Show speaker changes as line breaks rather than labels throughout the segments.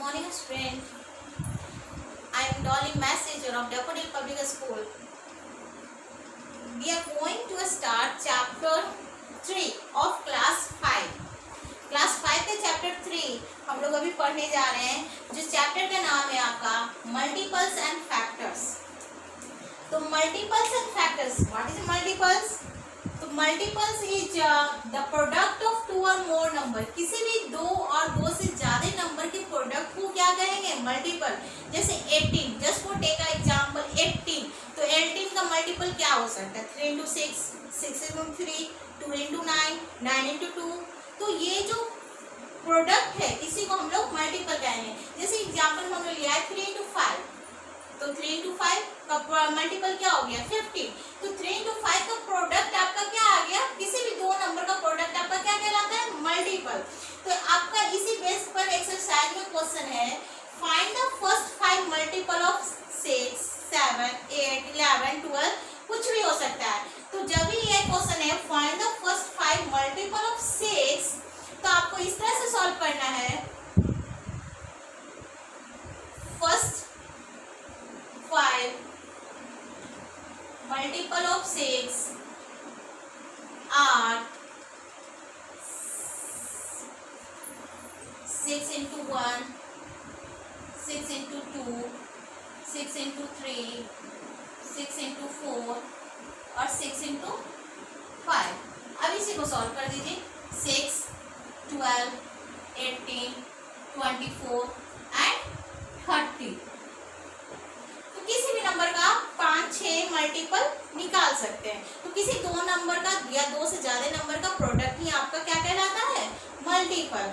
morning, student. I am Dolly Messenger of Daffodil Public School. We are going to start chapter 3 of class 5. Class 5 के chapter 3 हम लोग अभी पढ़ने जा रहे हैं, जिस चैप्टर का नाम है आपका मल्टीपल्स एंड फैक्टर्स। तो multiples and factors, what is multiples? तो multiples is the product of two और मोर नंबर। किसी भी दो और दो से ज्यादा नंबर के प्रोडक्ट को क्या कहेंगे? मल्टीपल। जैसे 18, जस्ट फॉर टेक एग्जांपल 18, तो 18 का मल्टीपल क्या हो सकता है? 3 into 6, 6 into 3, 2 into 9, 9 into 2। तो ये जो प्रोडक्ट है इसी को हम लोग मल्टीपल कहेंगे। जैसे एग्जांपल हमने लिया है 3 into 5, तो 3 into 5 का मल्टीपल क्या हो गया? 15। तो 3 into 5 का प्रोडक्ट आपका क्या आ गया? किसी भी दो नंबर का प्रोडक्ट आपका क्या कहलाता है? मल्टीपल। तो आपका इसी बेस पर एक्सरसाइज में क्वेश्चन है, find the first 5 multiple of 6, 7, 8, 11, 12, कुछ भी हो सकता है। तो जब भी ये क्वेश्चन है find the first 5 multiple of 6, तो आपको इस तरह से सॉल्व करना है। First 5 multiple of 6 are 6 into 1, 6 into 2, 6 into 3, 6 into 4 और 6 into 5। अब इसी को सॉल्व कर दीजिए। 6, 12, 18, 24 एंड 30। किसी भी नंबर का 5-6 मल्टीपल निकाल सकते हैं। तो किसी दो नंबर का या दो से ज्यादा नंबर का प्रोडक्ट ही आपका क्या कहलाता है? मल्टीपल।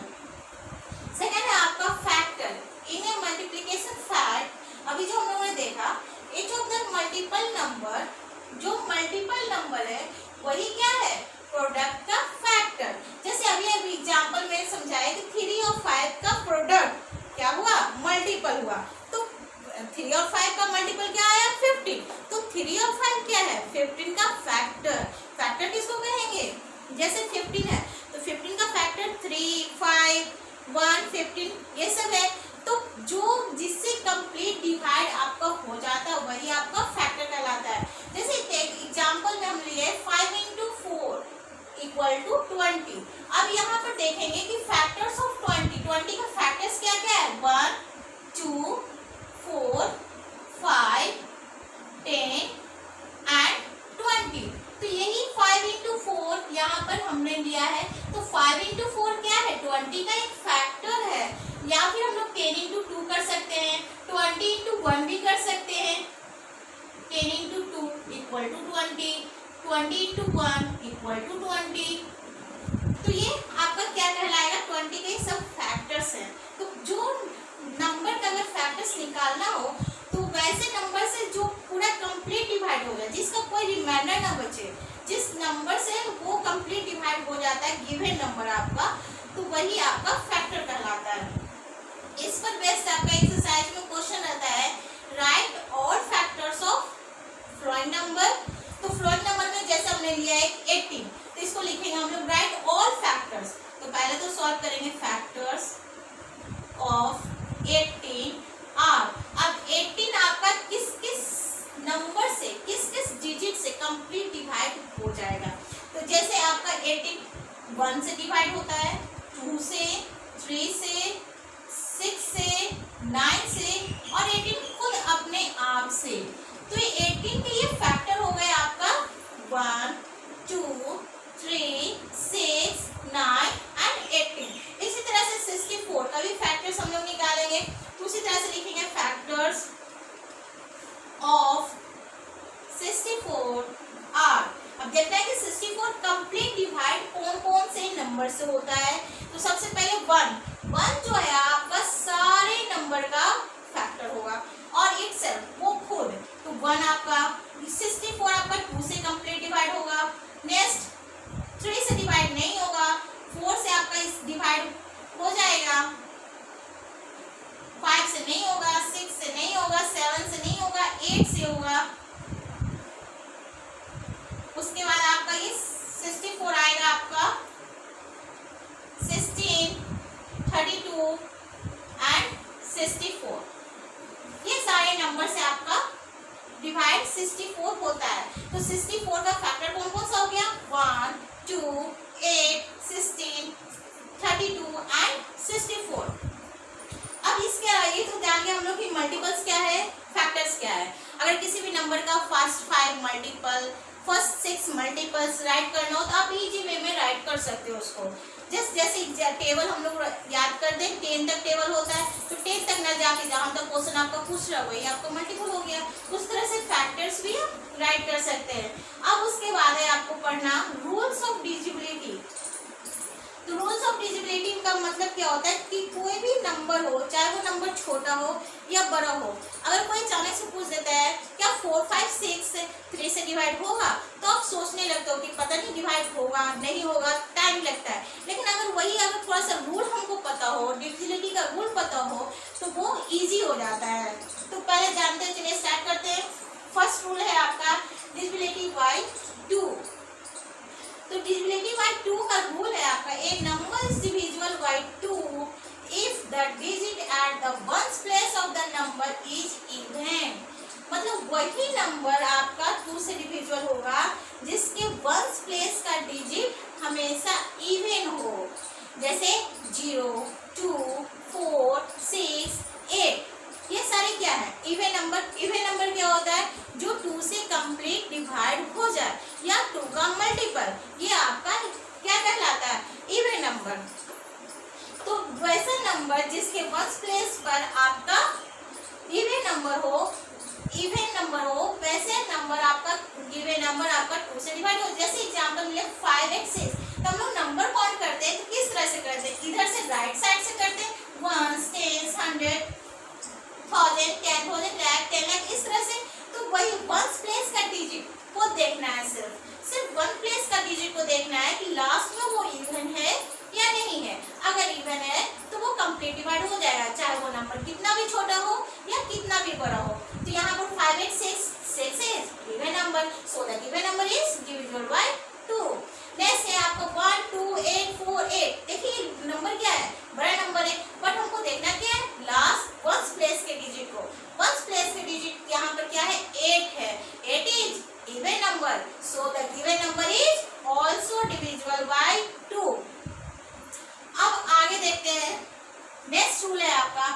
सेकंड है आपका फैक्टर। इन ए मल्टीप्लिकेशन फैक्ट, अभी जो हम लोगों ने देखा, H of the multiple number, जो मल्टीपल नंबर है वही क्या है? प्रोडक्ट का फैक्टर। जैसे अभी एग्जाम्पल में समझाया कि 3 और 5 का प्रोडक्ट क्या हुआ? मल्टीपल हुआ। तो 3 और 5 का मल्टीपल क्या आया? 15। तो 3 और 5 क्या है? 15 का फैक्टर। फैक्टर किसको कहेंगे? जैसे 15 है तो 15 का फैक्टर 3, 5, 1, 15 ये सब है। तो जो जिससे कंप्लीट डिवाइड आपका हो जाता है वही आपका फैक्टर कहलाता है। जैसे एग्जांपल में हम लिए 5 into 4 इक्वल टू 20। अब यहाँ पर देखेंगे कि फैक्टर्स ऑफ 20 का फैक्टर्स क्या क्या है? 1, 2, 4, 5, 10 एंड 20। तो यही 5 into 4 यहाँ पर हमने लिया है। तो 5 into 4 क्या है? 20 का एक फैक्टर है। या फिर हम लोग 10 into 2 कर सकते हैं, 20 into 1 भी कर सकते हैं। 10 into 2 equal to 20, 20 into 1 equal to 20। तो ये आपका क्या कहलाएगा? 20 के सब फैक्टर्स हैं। तो जो नंबर का अगर फैक्टर्स निकालना हो तो वैसे नंबर से जो पूरा कंप्लीट डिवाइड हो जाए, जिसका कोई रिमाइंडर ना बचे, जिस नंबर से वो कंप्लीट डिवाइड हो जाता है गिवन नंबर आपका, तो वही आपका फैक्टर कहलाता है। इस पर बेस्ड आपका एक्सरसाइज में क्वेश्चन रहता है, write all factors of following number. तो फ्लोइंग नंबर में जैसे हमने लिया है 18, तो इसको लिखेंगे हम लोग राइट ऑल फैक्टर्स। तो पहले तो सॉल्व करेंगे फैक्टर्स ऑफ 18 आर। अब 18 आपका किस किस नंबर से, किस किस डिजिट से कंप्लीट डिवाइड हो जाएगा? तो जैसे आपका 18 1 से डिवाइड होता है, 2 से, 3 से, 6 से, 9 से और 18 खुद अपने आप से। तो ये 18 के ये फैक्टर हो गए आपका 1, 2, 3, 6, 9 एंड 18। इसी तरह से 64 का भी फैक्टर्स हम लोग निकालेंगे। मल्टीपल्स क्या है, फैक्टर्स क्या है। अगर किसी भी नंबर का first 5 multiple, first 6 multiples right करना हो तो आप इजी वे में राइट कर सकते हो उसको। जैसे टेबल हम लोग याद कर दें, 10 तक टेबल होता है, तो 10 तक ना जाके जहाँ तक क्वेश्चन आपका पूछ रहा है वही आपका मल्टीपल हो गया। उस तरह से फैक्टर्स भी आप राइट कर सकते हैं। अब उसके बाद है आपको पढ़ना रूल्स ऑफ डिविजिबिलिटी। तो रूल्स ऑफ डिविजिबिलिटी का मतलब क्या होता है कि कोई भी नंबर हो, चाहे वो नंबर छोटा हो या बड़ा हो, अगर कोई अचानक से पूछ देता है क्या 4, 5, 6 3 से डिवाइड होगा, तो आप सोचने लगते हो कि पता नहीं डिवाइड होगा नहीं होगा, टाइम लगता है। लेकिन अगर थोड़ा सा रूल हमको पता हो, डिविजिबिलिटी का रूल पता हो, तो वो ईजी हो जाता है। तो पहले जानते हैं, चलिए स्टार्ट करते हैं। फर्स्ट रूल है आपका डिविजिबिलिटी बाय 2। तो डिविजिबिलिटी बाय 2 का रूल है आपका, a number is divisible by 2 if the digit at the ones place of the number is even. मतलब वही नंबर आपका 2 से डिविजिबल होगा जिसके वंस प्लेस का डिजिट हमेशा इवन हो। जैसे 0, 2, 4, 6, 8, ये सारे क्या है, इवन नंबर। इवन नंबर क्या होता है, जो 2 से कंप्लीट डिवाइड हो जाए या 2 का मल्टीपल, ये आपका क्या कहलाता है, इवन नंबर। तो वैसा नंबर जिसके वंस प्लेस पर आपका इवन नंबर हो, वैसे नंबर आपका गिवन नंबर आपका 2 से डिवाइड हो। जैसे एग्जांपल लिए 5 8 6, तो हम लोग नंबर काउंट करते हैं तो किस तरह से करते हैं, इधर से राइट साइड से करते हैं, 1 10 100 1000 10,000 lakh 10 लाख, इस तरह से। तो वही वंस प्लेस का डिजिट को देखना है, सिर्फ वन प्लेस का डिजिट को देखना है कि लास्ट में वो इवन है या नहीं है। अगर इवन है तो वो कंप्लीट डिवाइड हो जाएगा, चाहे वो नंबर कितना भी छोटा हो या कितना भी बड़ा हो। तो यहाँ पर 5 8 6 is even number, so the given number is divisible by 2। Next है आपका 1 2 8 4 8। देखिए नंबर क्या है, बड़ा नंबर है, बट हमको देखना क्या है, लास्ट वंस प्लेस के डिजिट को। वंस प्लेस के डिजिट यहाँ पर क्या है, 8 है, 8 is even number, so the given number is also divisible by 2। अब आगे देखते हैं, नेक्स्ट रूल है आपका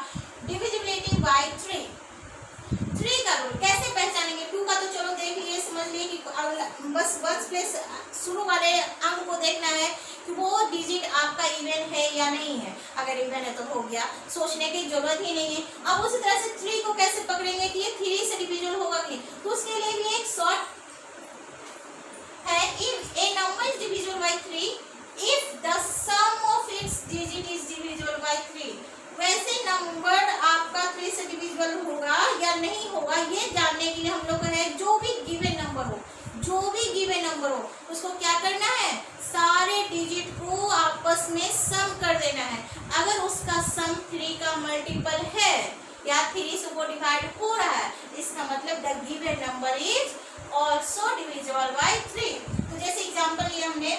डिविजिबिलिटी बाय 3। 3 का रूल कैसे पहचानेंगे, 2 का तो चलो देख लिए, समझ लिए कि बस वंस प्लेस शुरू वाले अंक को देखना है कि वो डिजिट आपका इवन है या नहीं है। अगर इवन है तो हो गया, सोचने की जरूरत ही नहीं है। अब उसी तरह से 3 को कैसे पकड़ेंगे कि ये 3 से डिविजिबल होगा कि नहीं, तो उसके लिए भी एक शॉर्ट है, if a number is divisible by 3 if the sum of its digit is divisible by 3। वैसे नंबर आपका 3 से डिविजिबल होगा या नहीं होगा, ये जानने के लिए हम लोग है जो भी गिवन नंबर हो उसको क्या करना है, सारे डिजिट को आपस में सम कर देना है। अगर उसका सम 3 का मल्टीपल है या 3 से वो डिवाइड हो रहा है, इसका मतलब the given number is also divisible by 3। तो जैसे एग्जांपल लिए हमने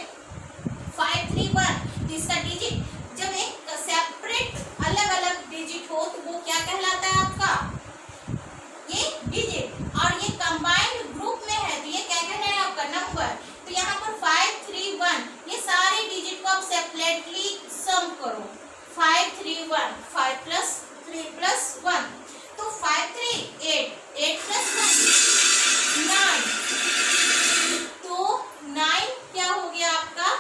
5 3 1, इसका डिजिट जब एक सेपरेट अलग अलग डिजिट हो तो वो क्या कहलाता है आपका, ये डिजिट, और ये कंबाइंड ग्रुप में है तो ये क्या कहना है आपका नंबर। तो यहाँ पर 5 3 1, ये सारे डिजिट को आप सेपरेटली सम करो, 5 3 1, 5 प्लस 3 प्लस 1, तो 5 3 8, 8 प्लस 1 9, तो 9 क्या हो गया आपका,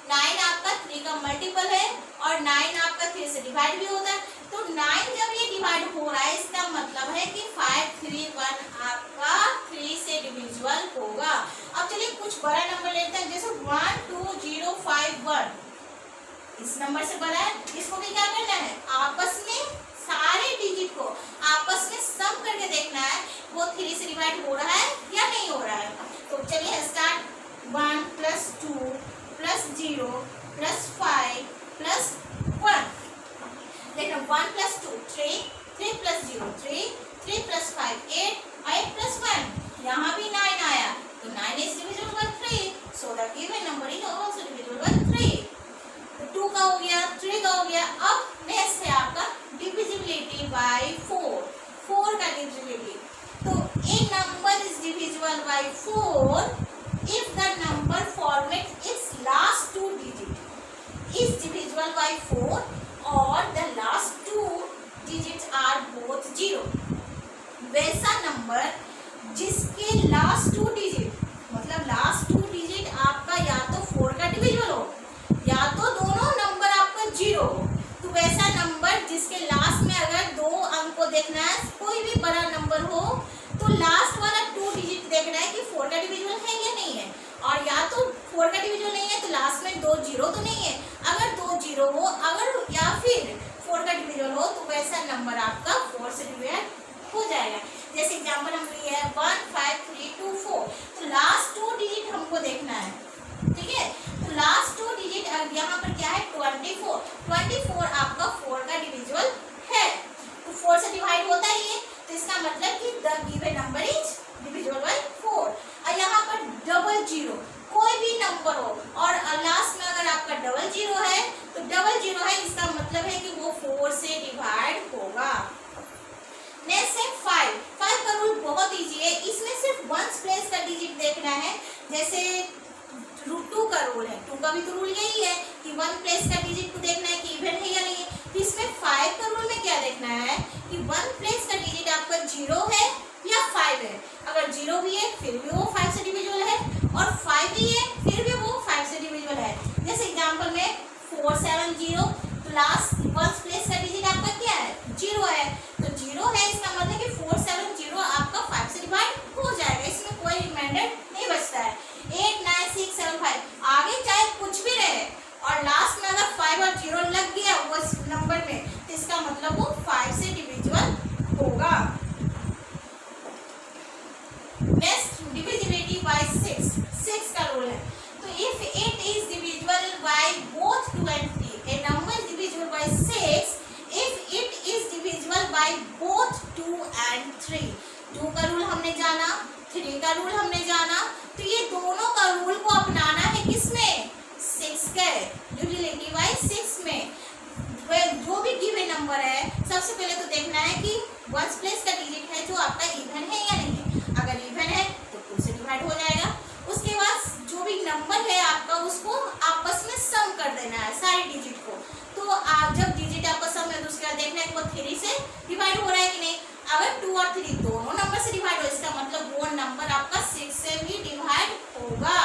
9 आपका 3 का मल्टीपल है और 9 आपका 3 से डिवाइड भी होता है। तो 9 जब ये डिवाइड हो रहा है इसका मतलब है कि 5 3 1 आपका 3 से डिविजिबल होगा। अब चलिए कुछ बड़ा नंबर लेते हैं, जैसे 1 2 0 5 1, इस नंबर से बड़ा है, इसको भी क्या करना है, आपस में सारे डिजिट को आपस में सम करके देखना है वो 3 से डिवाइड हो रहा है या नहीं हो रहा है। तो चलिए start, 1 plus 2 plus 0 plus 5 plus 1, देखना 1 प्लस 2 3, 3 प्लस 0 3, 3 प्लस 5 8, 8 प्लस 1, यहाँ भी 9 आया, तो 9 is divisible by 3, so the given number is also divisible by 3। तो 2 का हो गया, 3 का हो गया। अब नेक्स्ट है आपका डिविजिबिलिटी बाय 4। 4 का डिविजिबिलिटी, तो a number is divisible by 4 if the number format its last 2 digit is divisible by 4 or the last 2 digits are both 0। Number जिसके लास्ट 2 डिजिट, मतलब लास्ट 2 डिजिट आपका या तो 4 का डिविजिबल हो या तो दोनों नंबर आपका 0 हो, तो वैसा नंबर जिसके लास्ट में अगर 2 अंक को देखना है, कोई भी बड़ा नंबर हो, तो लास्ट वाला 2 डिजिट देखना है कि 4 का डिविजिबल है या नहीं है, और या तो 4 का डिविजिबल नहीं है तो लास्ट में 2 जीरो तो नहीं है, अगर 2 जीरो हो, अगर या फिर 4 का डिविजिबल हो, तो वैसा नंबर आपका 4 से डिवाइड हो जाएगा। जैसे एग्जांपल हम लिए है 1 5 3 2 4, तो लास्ट 2 डिजिट हमको देखना है, ठीक है। तो लास्ट 2 डिजिट यहाँ पर क्या है 24 आपका 4 का डिविजिबल है, तो 4 से डिवाइड होता ही है, तो इसका मतलब कि the given number is divisible by 4। और यहाँ पर डबल जीरो, कोई भी नंबर हो और लास्ट में अगर आपका डबल जीरो है, तो डबल जीरो है इसका मतलब है कि वो 4 से डिवाइड होगा। नेक्स्ट है 5 का रूल बहुत इजी है, इसमें सिर्फ वंस प्लेस का डिजिट देखना है। जैसे 2 का रूल है, 2 का भी तो रूल यही है कि 1 प्लेस का डिजिट को देखना है कि इवन है या नहीं है। तो इसमें 5 का रूल में क्या देखना है कि 1 प्लेस का डिजिट आपका 0 है या 5 है, अगर 0 भी है फिर भी वो 5 से डिविजिबल है, और 5 भी है फिर भी वो 5 से डिविजिबल है। जैसे एग्जांपल में 470, तो लास्ट 1 प्लेस का डिजिट आपका क्या है 0 है, तो 0 है इसका मतलब कि 470 आपका 5 से डिवाइड हो जाएगा, इसमें कोई रिमाइंडर नहीं बचता है। 8 9 6 7 5 आगे चाहे कुछ भी रहे और लास्ट में अगर 5 और 0 लग गया उस नंबर में, तो इसका मतलब वो 5 से डिविजिबल होगा। नेक्स्ट डिविजिबिलिटी बाय 6 का रूल है। तो if it is divisible by both 2 and 3, a number is divisible by 6 if it is divisible by both 2 and 3। 2 का रूल हमने जाना, 3 का रूल हमने जाना, तो ये दोनों का रूल को अपनाना है किसमें 6 के डिविजिबिलिटी बाय 6 में। जो भी गिवन नंबर है सबसे पहले तो देखना है कि 1 प्लेस का डिजिट है जो आपका इवन है या नहीं है, अगर इवन है तो 2 से डिवाइड हो जाएगा। उसके बाद जो भी नंबर है आपका उसको आपस में सम कर देना है सारे डिजिट को, तो आप जब डिजिट आपका सम है तो उसके बाद देखना है कि वो 3 से डिवाइड हो रहा है कि नहीं, अगर 2 और 3 दोनों नंबर से डिवाइड हो इसका मतलब वो नंबर आपका 6 से भी डिवाइड होगा।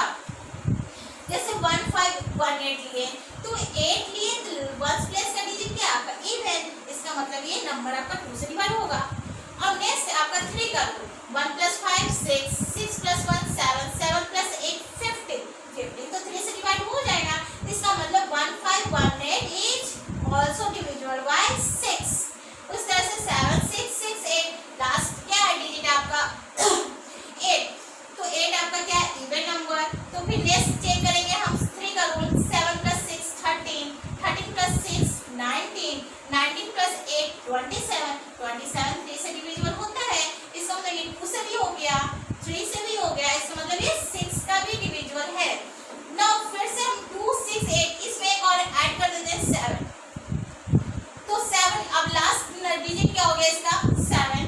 जैसे 1 5 1 8 लिए, तो 8 लिए तो 1 प्लेस का डिजिट क्या आपका इवन, इसका मतलब ये नंबर आपका 2 से डिवाइड होगा। और नेक्स्ट आपका 3 का रूल, 1 + 5 6 6 + 1 7 7 + 8 15 15 तो 3 से डिवाइड हो जाएगा, इसका मतलब 1 5 1 8 इज आल्सो डिविजिबल बाय 6। उस तरह से 7 6 6 8 लास्ट क्या है डिजिट आपका 8, तो 8 आपका क्या है इवन नंबर। तो फिर नेक्स्ट चेक करेंगे हम 3 का रूल, 7 + 6 13 13 + 6 19 19 + 8 27 27 3 से डिविजिबल होता है, इसका मतलब ये 2 से भी हो गया 3 से भी हो गया, इसका मतलब ये 6 का भी डिविजिबल है। नाउ फिर से हम 2 6 8 इसमें एक और ऐड कर देते हैं 7, तो 7 अब लास्ट डिजिट क्या हो गया इसका 7,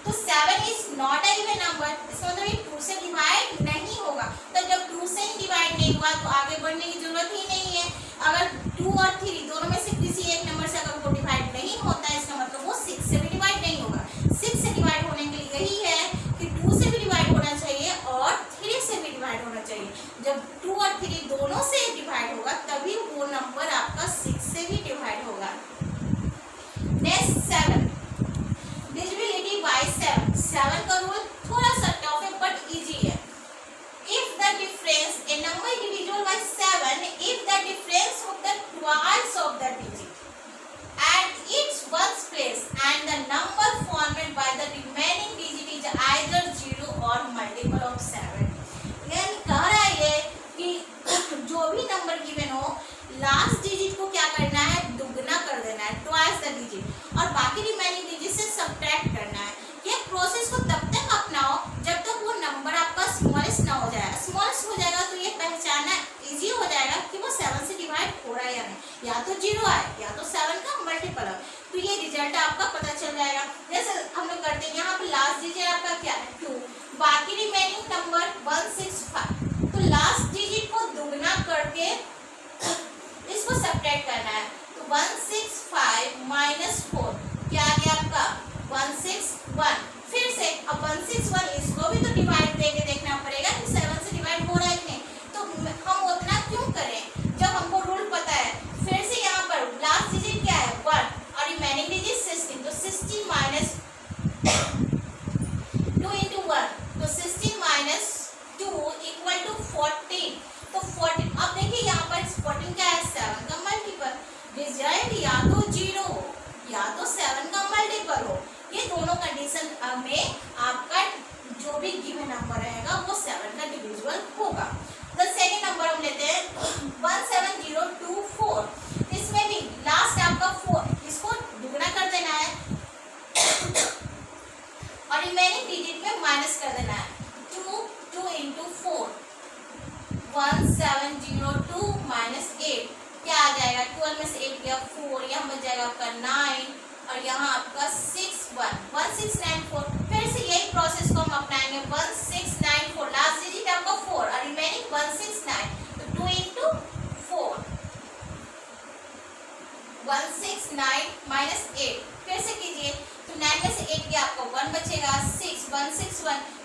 तो 7 is not a even number, इसका मतलब ये 2 से डिवाइड नहीं होगा। तो जब 2 से ही डिवाइड नहीं हुआ तो आगे बढ़ने की जरूरत ही नहीं है। अगर 2 और 3 दोनों में से किसी एक नंबर से अगर वो डिवाइड नहीं होता है इसका मतलब वो 6 से भी डिवाइड नहीं होगा। 6 से डिवाइड होने के लिए यही है कि 2 से भी डिवाइड होना चाहिए और 3 से भी डिवाइड होना चाहिए। जब 2 और 3 दोनों से डिवाइड होगा तभी वो नंबर आपका 6 से भी डिवाइड होगा। नेक्स्ट 7 डिविजिबिलिटी बाय 7 का रूल थोड़ा सा टफ है बट इजी है। If the difference a number is divisible by 7 if the difference of the twice of the digit at its ones place and the number formed by the remaining digit is either 0 or multiple of 7। यानी कह रहा है कि जो भी number given हो last digit को क्या करना है दुगना कर देना है ट्वाइस द डिजिट, और बाकी रिमेनिंग डिजिट से सब्ट्रैक्ट करना है। ये प्रोसेस को तब तक अपनाओ जब तक वो नंबर आपका स्मॉलेस्ट ना हो जाए। स्मॉलेस्ट हो जाएगा तो ये पहचानना इजी हो जाएगा कि वो 7 से डिवाइड हो रहा है या नहीं, या तो 0 है या तो 7 का मल्टीपल है, तो ये रिजल्ट आपका पता चल जाएगा। जैसे हम लोग करते हैं यहाँ पे लास्ट डिजिट आपका क्या है 2, बाकी रिमेनिंग नंबर 165, तो लास्ट डिजिट को दुगना करके इसको सब्ट्रैक्ट करना है। तो 165 - 4 क्या आ गया आपका 161, फिर से अब 1 ये दोनों कंडीशन में आपका जो भी गिवन नंबर रहेगा वो 7 का डिविजिबल होगा। तो सेकेंड नंबर हम लेते हैं 17024। इसमें भी लास्ट आपका 4, इसको दुगना कर देना है और रिमेनिंग डिजिट में माइनस कर देना है। 2 into 4 1702 माइनस 8 क्या आ जाएगा? 12 में से 8 गया 4, यहाँ बच जाएगा आपका 9 और यहाँ आपका 1694। फिर से यही प्रोसेस को हम अपनाएंगे। 1694 लास्ट डिजिट आपका 4 और रिमेनिंग 169, तो 2 into 4 169 माइनस 8। फिर से कीजिए तो 9 में से 8 गया आपका 1 बचेगा 6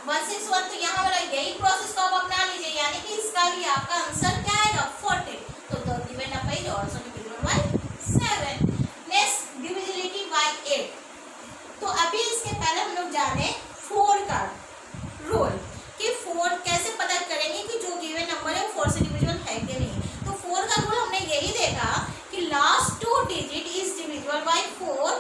161 तो यहाँ वाला यही प्रोसेस को आप अपना लीजिए, यानी कि इसका भी आपका आंसर क्या आएगा 14। तो the given number is also divisible by 7। Next divisibility bye 8। तो अभी इसके पहले हम लोग जाने 4 का रूल कि 4 कैसे पता करेंगे कि जो गिवन नंबर है वो 4 से डिविजिबल है कि नहीं। तो 4 का रूल हमने यही देखा कि last 2 digit is divisible by 4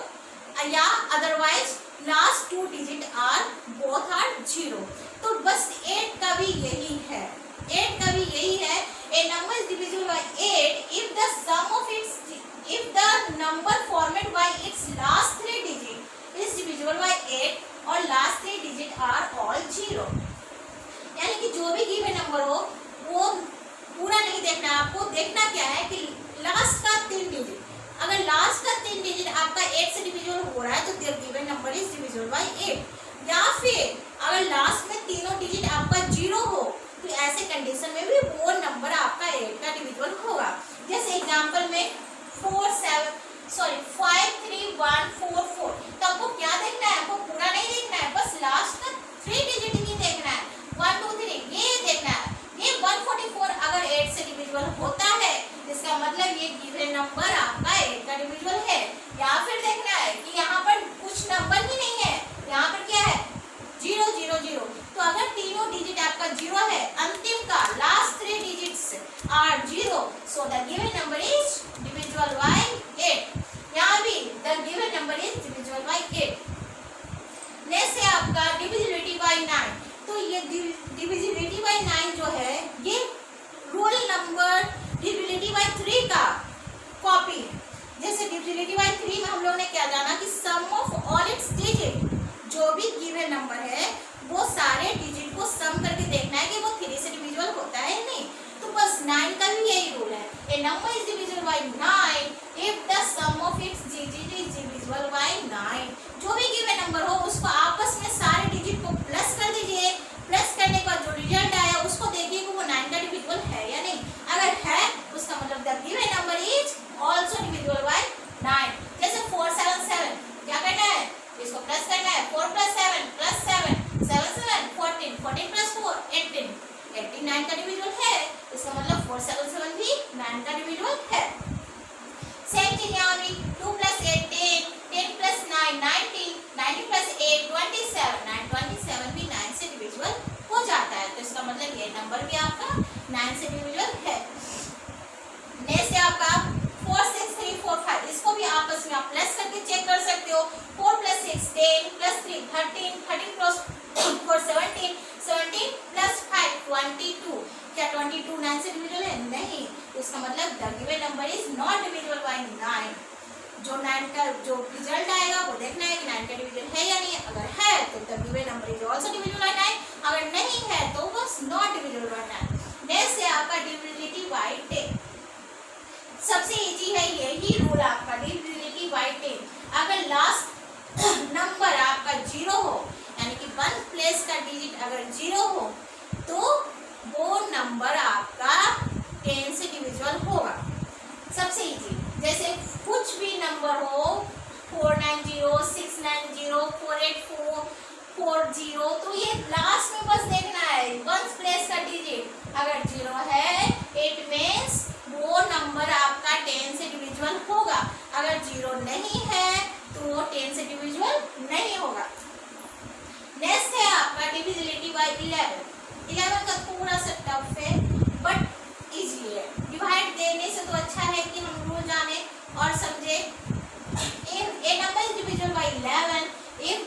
या otherwise last 2 digit are both are 0। तो बस 8 का भी यही है, 8 का भी यही है। A number is divisible by 8 if the sum of its if the number format by its last 3 digit is divisible by 8 और लास्ट 3 डिजिट आर ऑल 0। यानी कि जो भी गिवन नंबर हो वो पूरा नहीं देखना, आपको देखना क्या है कि लास्ट का 3 डिजिट, अगर लास्ट का 3 डिजिट आपका 8 से डिविजिबल हो रहा है तो there given number is divisible by 8। या फिर अगर लास्ट में तीनों डिजिट आपका 0 हो तो ऐसे कंडीशन में भी वो नंबर आपका 8 का डिविजिबल होगा। जैसे एग्जांपल में 53144, तो आपको क्या देखना है? आपको पूरा नहीं देखना है, बस लास्ट का 3 डिजिट ही देखना है। 1 2 3 ये देखना है। ये 144 अगर 8 से डिविजिबल होता है इसका मतलब ये गिवन नंबर आपका 8 का डिविजिबल है। या फिर देखना है कि यहाँ पर कुछ नंबर ही नहीं है, यहाँ पर क्या है 0 0 0। तो अगर तीनों डिजिट आपका 0 है, अंतिम का last 3 digits are 0, so the given number is divisible by 8। यहाँ भी the given number is divisible by 8। Next है आपका डिविजिबिलिटी बाय 9। तो ये डिविजिबिलिटी बाय 9 जो है ये रूल नंबर डिविजिबिलिटी बाय 3 का कॉपी। जैसे डिविजिबिलिटी बाय 3 में हम लोगों ने क्या जाना कि सम ऑफ ऑल इट्स डिजिट, जो भी गिवन नंबर है वो सारे डिजिट को सम करके देखना है कि वो 3 से डिविजिबल होता है नहीं। तो बस 9 का भी यही रूल है। A number is divisible by 9 if the sum of its digit is divisible by 9। जो भी गिवन नंबर हो उसको आपस में सारे डिजिट को प्लस कर दीजिए। प्लस करने के बाद जो रिजल्ट आया उसको देखिए कि वो 9 का डिविजिबल है या नहीं। अगर है उसका मतलब the given number is also divisible by 9। जैसे 477 क्या करना है? इसको प्लस करना है। 4 + 7 + 7 7 7 14 14 + 4 18 18 9 का डिविजिबल है। इसका मतलब 477 भी 9 का डिविजिबल है। सेम चीज यहाँ भी 2 + 8 10 10 + 9 19 19 + 8 27 9 27 भी 9 से डिविजिबल हो जाता है। तो इसका मतलब ये नंबर भी आपका 9 से डिविजिबल है। नेक्स्ट है आपका 4 6 3 4 5। इसको भी आपस में आप प्लस करके चेक कर सकते हो। 4 + 6 10 + 3 13 13 + 4 17 17 + 5 22। क्या 22 9 से डिविजिबल है? नहीं। तो इसका मतलब the given number is not divisible by 9। जो 9 का जो रिजल्ट आएगा वो देखना है कि 9 का डिवीजन है या नहीं। अगर है तो the given number is also divisible by 9, अगर नहीं है तो बस नॉट डिविजिबल बाय 9। नेक्स्ट है आपका डिविजिबिलिटी बाय 10। सबसे इजी है यही रूल आपका डिविजिबिलिटी बाय 10। अगर लास्ट नंबर आपका 0 हो यानी कि 1 प्लेस का डिजिट अगर 0 हो तो वो नंबर आपका 10 से डिविजिबल होगा। सबसे इजी जैसे कुछ भी नंबर हो 490 690 484 40, तो ये लास्ट में बस देखना है 1 प्लेस का डिजिट अगर 0 है इट मीन्स वो नंबर आपका 10 से डिविजिबल होगा। अगर 0 नहीं है तो वो 10 से डिविजिबल नहीं होगा। नेक्स्ट है आपका डिविजिबिलिटी बाय 11। 11 का थोड़ा सा टफ है बट इजी है। डिवाइड देने से तो अच्छा है कि हम रूल जाने और समझे। A number is divisible by 11 if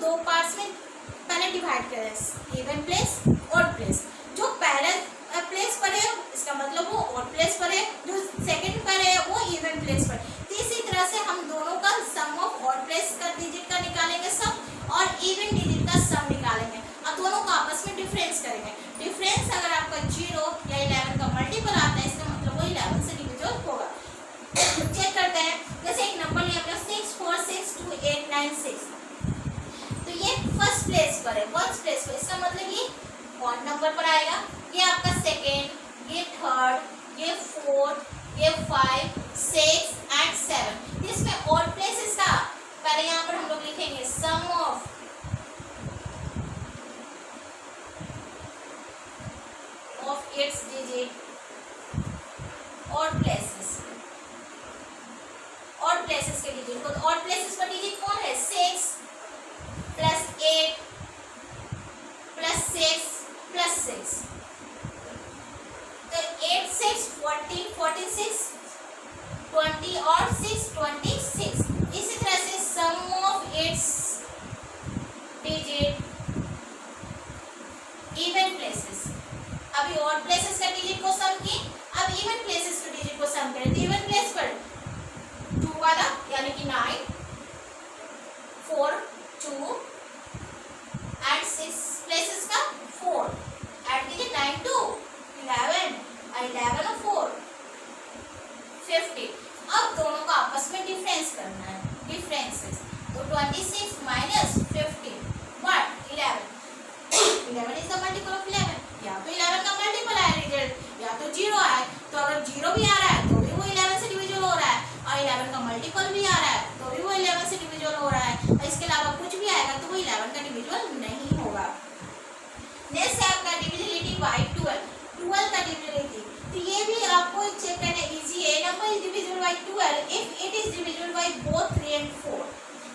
दो पार्ट्स में पहले डिवाइड करें, इवन प्लेस, ऑड प्लेस। जो पहले प्लेस पर है इसका मतलब वो ऑड प्लेस पर है, जो सेकंड पर है वो इवन प्लेस पर। तो इसी तरह से हम दोनों का सम ऑफ ऑड प्लेस का डिजिट का निकालेंगे सम और इवन डिजिट का सम निकालेंगे। अब दोनों का आपस में डिफरेंस करेंगे। डिफरेंस अगर आपका 0 या 11 का मल्टीपल आता है इसका मतलब वो 11 से डिविजिबल होगा। चेक करते हैं, जैसे एक नंबर लिया हमने 6 4 6 2 8 9 6, तो ये फर्स्ट प्लेस पर है, फर्स्ट प्लेस पर, इसका मतलब ये ऑड नंबर पर आएगा। ये आपका सेकेंड, ये थर्ड, ये फोर्थ, ये 5 6 एंड 7। इसमें ऑड प्लेसेस का पहले यहाँ पर हम लोग लिखेंगे sum of its digit, odd places, odd places के डिजिट को, ऑड प्लेसेस का डिजिट कौन है? 6 प्लस 8 प्लस 6 प्लस 6, तो 8 6 14 46 20 और 6 26। इसी तरह से sum of its digit even places. अभी ऑड प्लेसेस का डिजिट को सम किए, अब इवन प्लेसेस के डिजिट को सम करें। तो इवन प्लेस पर 2 वाला यानी कि 9 4 2 एंड 6 प्लेसेस का 4 ऐड कीजिए, 9 2 11 11 और 4 50। अब दोनों का आपस में डिफरेंस करना है, डिफरेंसेस। तो 26 minus 50 what 11 is the multiple of 11। या तो 11 का मल्टीपल आया रिजल्ट, या तो 0 आए। तो अगर 0 भी आ रहा है तो भी वो 11 से डिविजिबल हो रहा है, और 11 का मल्टीपल भी आ रहा है तो भी वो 11 से डिविजिबल हो रहा है, और इसके अलावा कुछ भी आएगा तो वो 11 का डिविजिबल नहीं होगा। नेक्स्ट है आपका डिविजिबिलिटी बाय 12 का डिविजिबिलिटी। तो ये भी आपको चेक करना इजी है। Number is divisible bye 12 if it is divisible by both 3 and 4।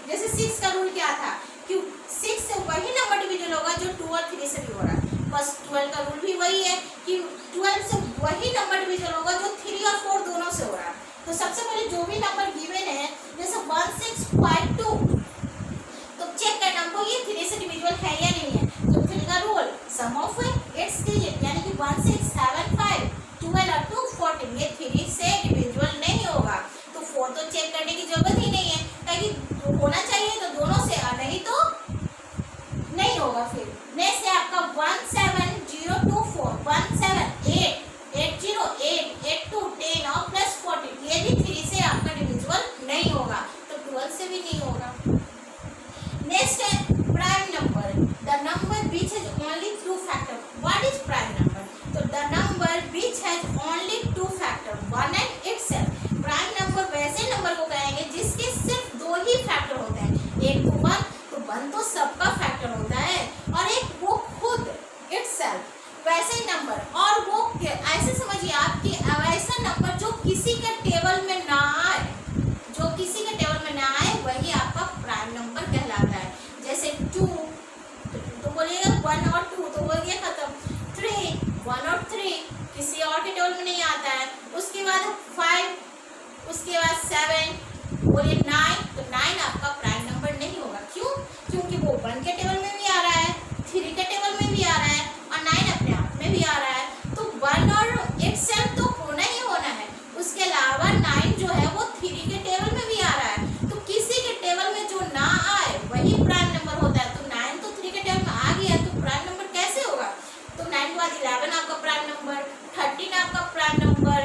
जैसे 6 का रूल क्या था कि 6 से वही नंबर डिविजिबल होगा जो 2 और 3 से भी हो रहा है, बस 12 का रूल भी वही है कि 12 से वही नंबर डिविजिबल होगा जो 3 और 4 दोनों से हो रहा है। तो सबसे पहले जो भी नंबर गिवन है जैसे 1652, तो चेक करना हमको ये 3 से डिविजिबल है या नहीं है। तो 3 का rule sum of its digit यानी कि 1675 12 और 2 14, ये 3 से डिविजिबल नहीं होगा। तो 4 तो चेक करने की जरूरत ही नहीं है, ताकि होना चाहिए तो दोनों से, नहीं तो नहीं होगा। फिर नेक्स्ट है आपका 17024 178 80 8 82 10 और प्लस 14, ये भी 3 से आपका डिविजिबल नहीं होगा, तो 12 से भी नहीं होगा। नेक्स्ट है prime number, the number which has only 2 factor. What is prime number? तो the number which has only 2 factor 1 and itself. Prime number वैसे नंबर को कहेंगे जिसके सिर्फ 2 ही फैक्टर होते हैं, एक तो 1, तो 1 तो सबका फैक्टर होता है, और एक वो खुद इटसेल्फ वैसे ही नंबर। और वो ऐसे समझिए आप कि ऐसा नंबर जो किसी के टेबल में ना आए, जो किसी के टेबल में ना आए वही आपका प्राइम नंबर कहलाता है। जैसे 2 तो बोलिएगा 1 और 2 तो वो ये खत्म। 3 1 और 3 किसी और के टेबल में नहीं आता है। उसके बाद 5, उसके बाद 7, बोलिए 9, तो 9 आपका प्राइम नंबर नहीं होगा। क्यों? क्योंकि वो 1 के टेबल में भी आ रहा है, 3 के टेबल में भी आ रहा है, और 9 अपने आप में भी आ रहा है, तो 1 और इटसेल्फ तो होना ही होना है। उसके अलावा 9 जो है वो 3 के टेबल में भी आ रहा है, तो किसी के टेबल में जो ना आए वही प्राइम नंबर होता है। तो 9 तो 3 के टेबल में आ गया, तो प्राइम नंबर कैसे होगा? तो 9 के बाद 11 आपका प्राइम नंबर, 13 आपका प्राइम नंबर,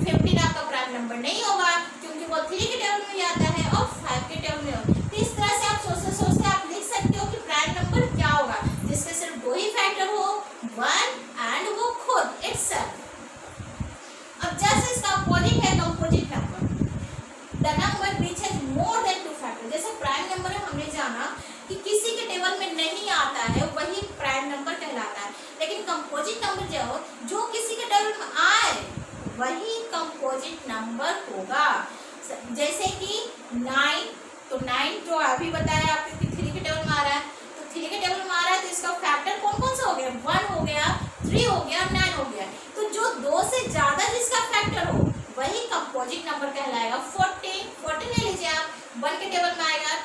15 आपका प्राइम नंबर नहीं होगा, क्योंकि वो 3 के टेबल में आता है और 5 के टेबल में होगा। तो इस तरह से आप सोचते सोचते आप लिख सकते हो कि प्राइम नंबर क्या होगा, जिसके सिर्फ 2 ही फैक्टर हो, 1 एंड वो खुद इटसेल्फ। अब जैसे इसका अपोजिट है composite number, the number which has more than 2 factor. जैसे प्राइम नंबर हमने जाना कि किसी के टेबल में नहीं आता है वही प्राइम नंबर कहलाता है, लेकिन कंपोजिट नंबर जो किसी के टेबल में आए वही कंपोजिट नंबर होगा। जैसे कि 9, तो 9 जो अभी बताया आपको कि 3 के टेबल में आ रहा है, तो 3 के टेबल में आ रहा है तो इसका फैक्टर कौन कौन सा हो गया? 1 हो गया, 3 हो गया, 9 हो गया। तो जो 2 से ज्यादा जिसका फैक्टर हो वही कंपोजिट नंबर कहलाएगा। 14 ले लीजिए आप, 1 के टेबल में आएगा,